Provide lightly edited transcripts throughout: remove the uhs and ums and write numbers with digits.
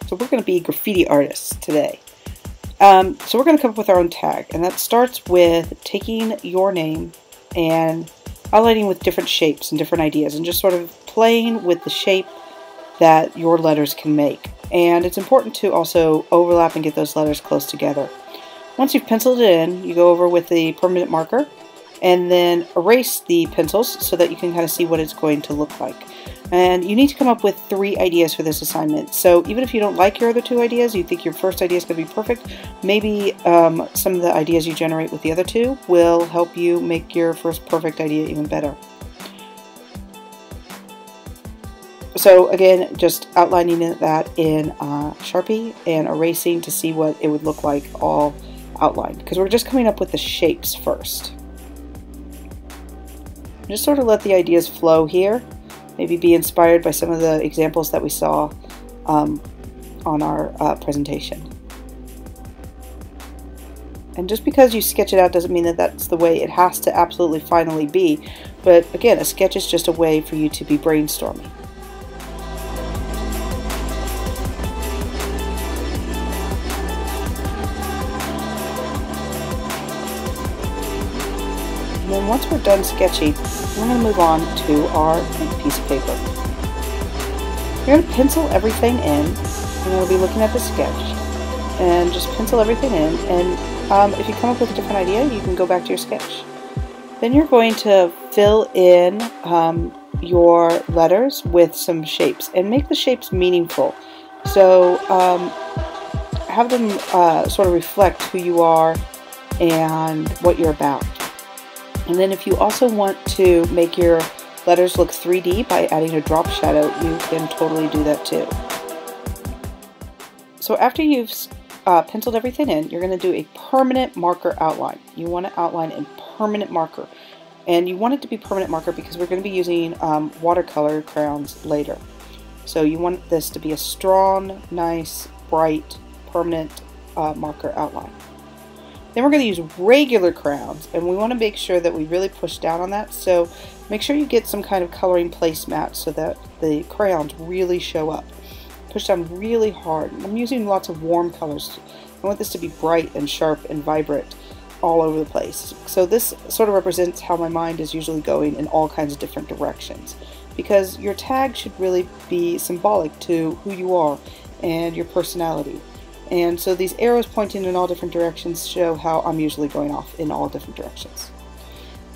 So we're going to be graffiti artists today. So we're going to come up with our own tag, and that starts with taking your name and highlighting with different shapes and different ideas, and just sort of playing with the shape that your letters can make. And it's important to also overlap and get those letters close together. Once you've penciled it in, you go over with the permanent marker and then erase the pencils so that you can kind of see what it's going to look like. And you need to come up with 3 ideas for this assignment. So even if you don't like your other 2 ideas, you think your first idea is going to be perfect, maybe some of the ideas you generate with the other 2 will help you make your first perfect idea even better. So again, just outlining that in Sharpie and erasing to see what it would look like all outlined, because we're just coming up with the shapes first. Just sort of let the ideas flow here. Maybe be inspired by some of the examples that we saw on our presentation. And just because you sketch it out doesn't mean that that's the way it has to absolutely finally be. But again, a sketch is just a way for you to be brainstorming. And then once we're done sketching, we're going to move on to our big piece of paper. You're going to pencil everything in. You're going to be looking at the sketch and just pencil everything in. And if you come up with a different idea, you can go back to your sketch. Then you're going to fill in your letters with some shapes and make the shapes meaningful. So have them sort of reflect who you are and what you're about. And then if you also want to make your letters look 3D by adding a drop shadow, you can totally do that too. So after you've penciled everything in, you're going to do a permanent marker outline. You want to outline in permanent marker. And you want it to be permanent marker because we're going to be using watercolor crayons later. So you want this to be a strong, nice, bright, permanent marker outline. Then we're going to use regular crayons, and we want to make sure that we really push down on that. So make sure you get some kind of coloring placemat so that the crayons really show up. Push down really hard. I'm using lots of warm colors. I want this to be bright and sharp and vibrant all over the place. So this sort of represents how my mind is usually going in all kinds of different directions, because your tag should really be symbolic to who you are and your personality. And so these arrows pointing in all different directions show how I'm usually going off in all different directions.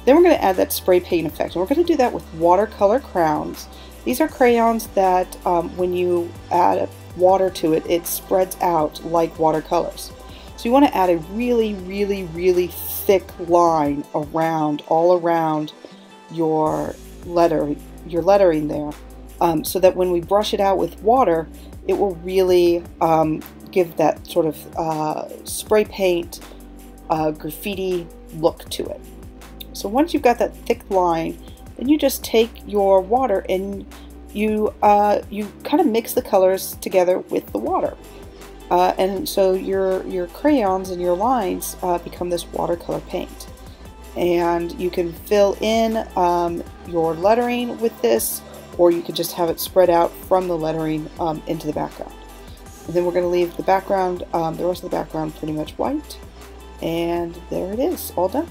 Then we're going to add that spray paint effect, and we're going to do that with watercolor crayons. These are crayons that when you add water to it, it spreads out like watercolors. So you want to add a really, really, really thick line around, all around your lettering there, so that when we brush it out with water, it will really give that sort of spray paint graffiti look to it. So once you've got that thick line, then you just take your water and you kind of mix the colors together with the water. And so your crayons and your lines become this watercolor paint. And you can fill in your lettering with this, or you could just have it spread out from the lettering into the background. And then we're going to leave the background, the rest of the background pretty much white. And there it is, all done.